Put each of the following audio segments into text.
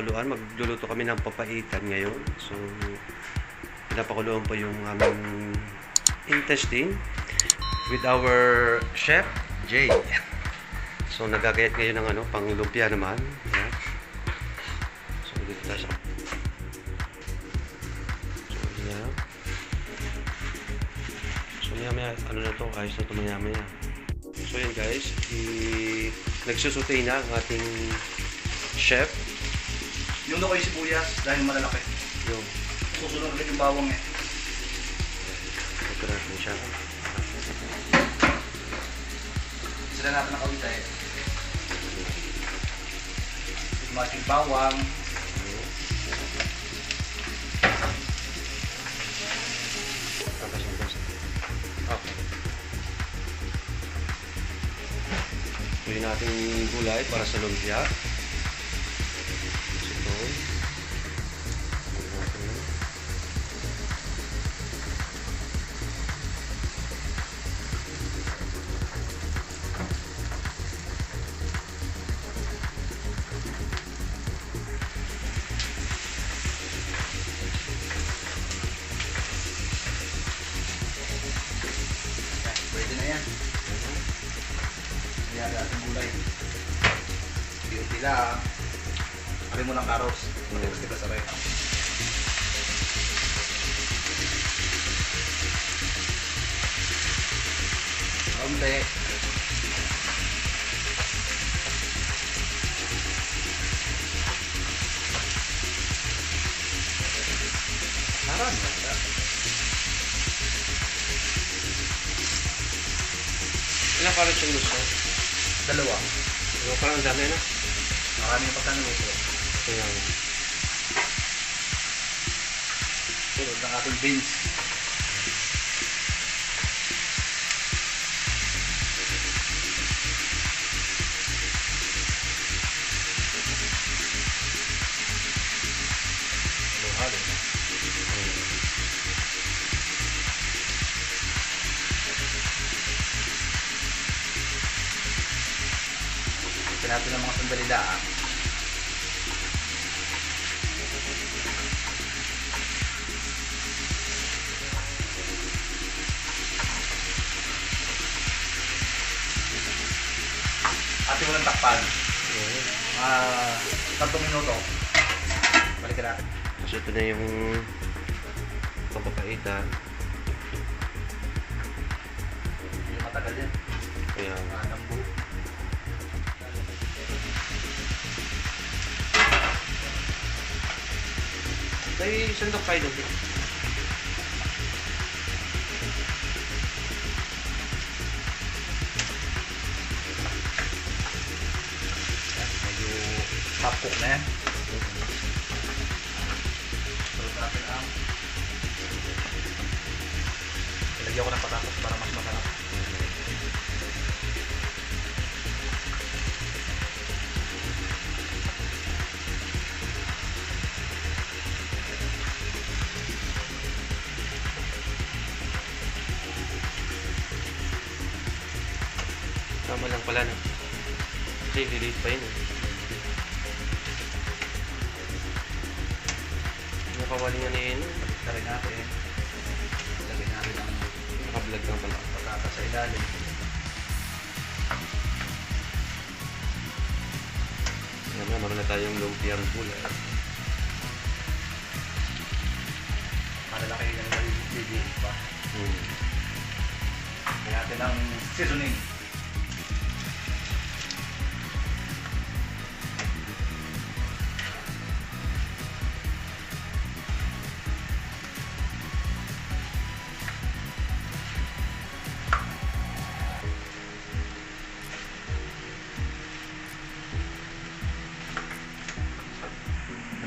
pinapakuluan. Magluluto kami ng papaitan ngayon. So, pinapakuluan po yung aming intestine with our chef, Jay. So, nagagayat ngayon ng pang lumpia naman. Yan. So, dito tayo sa... So, yan. So, maya-maya, na to? Ayos na ito maya-maya. So, yan guys. Nagsusutay na ang ating chef. Yung daw kayo sibuyas dahil malalaki. Yung Susunod ulit yung bawang eh. nagkaroon mo siya. Sila natin ang kawita eh. Tigmas yung bawang. Okay. Tuloy natin yung gulay para sa lumpia. Ito. Pwede na yan. Ayan natin gulay. Unti lang. Kari mo ng karos. Matigas ka sa rin. Unti. Marami. Ilang karat yung gusto? Dalawa. Parang ang dami na. Marami yung pagkanuloso. Ayan. Tulad ng ating beans. Halo-halo. Ito natin ng mga sandali lang. Ating walang takpan. 3 minuto. Balikan natin. So ito na yung papapaitan. Hindi matagal yan. Ayan. Nambu. May sandok kayo doon. Medyo half cook na yan. Tulad natin ang ilagyan ko ng patatas para mas masarap. Tama lang pala no. Kasi delete pa yun eh. Nakawali nga na yun. Lagay natin. Lagay natin ang Nakablog lang pala. patatas sa ilalim. Ayan na, meron na tayong lumpiang gulay. Malalaki yung naliliit pa. Lagyan natin ang seasoning.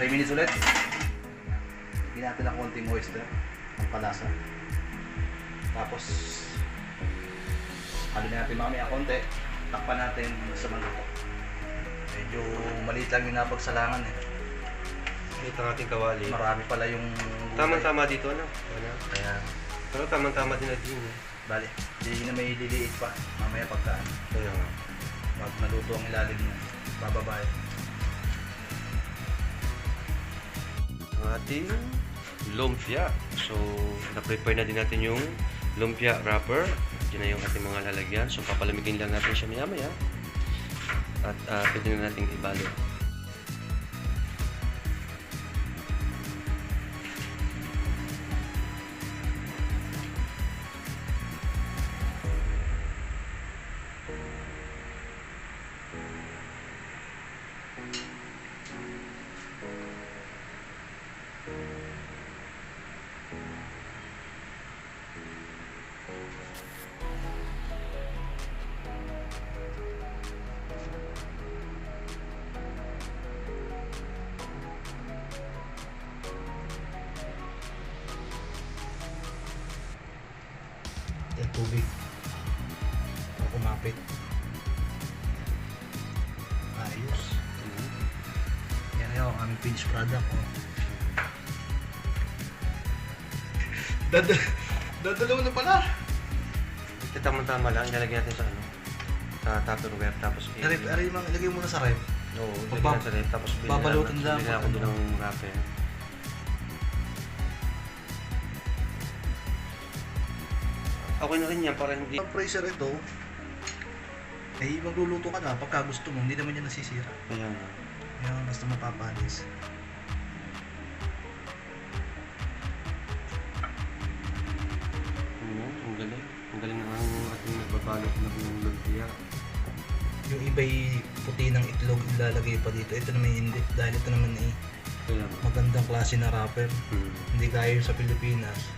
Try minutes ulit. Lagyan natin ng konting oyster. Ang palasa. Tapos halo natin mamaya konti. Takpan natin sa maluto. Medyo maliit lang yung napagsalangan eh. Ito ang ating kawali. Marami pala yung gulay. Tama-tama dito na. Ano? Kaya Pero tama-tama din na din eh. bali, hindi na may liliit pa. Mamaya pagkaan. Kaya nga. Pag naluto ang ilalim niya, bababay. ating lumpia. So, na-prepare na din natin yung lumpia wrapper. Diyan na yung ating mga lalagyan. So, papalamigin lang natin siya maya-maya. At pwede na natin ibalot. Yung tubig para kumapit. Ayos. Yan yung aming finished product. Oh. Dadalaw na pala. Ito tama-tama lang. Ilalagay natin sa sa Tupperware. Tapos Ilagay mo na sa ref. Oo, ilagay natin sa ref. Tapos babalutin lang. Bilhin ako doon ng wrapper. Okay na rin yan para hindi... Ang freezer ito, ay magluluto ka na pagka gusto mo, hindi naman yan nasisira. Kaya nga. Yan, basta mapapanis. Ang galing. Ang galing na ang ating nagbabalot ng lumpia. Yung iba'y puti ng itlog ilalagay pa dito. Ito naman hindi, dahil ito naman ay Kaya nga. magandang klase na wrapper. Hmm. Hindi gaya yung sa Pilipinas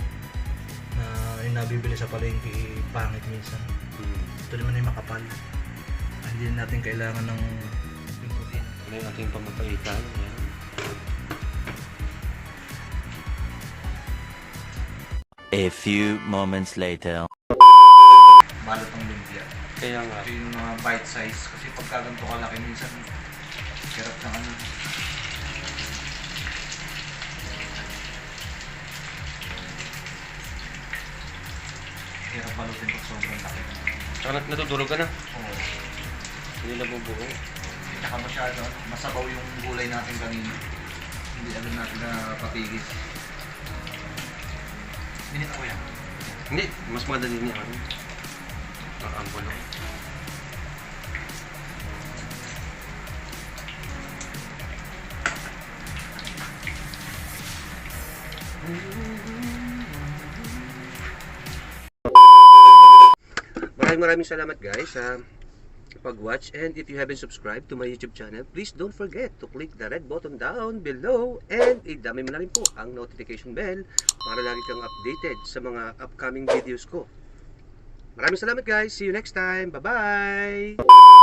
na yung nabibili sa palengke pangit minsan. Ito naman ay makapal. Hindi natin kailangan ng yung puti. Ano yung ating pamapaitan. Yan. A few moments later. Balot ng lumpia. Kaya nga. Ito yung mga bite size kasi pagka ganito kalaki minsan hirap ng ano. Hirap balutin pag sobrang laki. Saka natutulog ka na. Oo. Hindi na bubuo. Tsaka masyado masabaw yung gulay natin kanina. Hindi agad natin na patigis. Minit ako yan. Hindi. Mas madali niya ano. Ang bulong. Maraming salamat guys sa pag-watch, and if you haven't subscribed to my YouTube channel, please don't forget to click the red button down below and idami mo na rin po ang notification bell para lagi kang updated sa mga upcoming videos ko. Maraming salamat guys. See you next time. Bye-bye!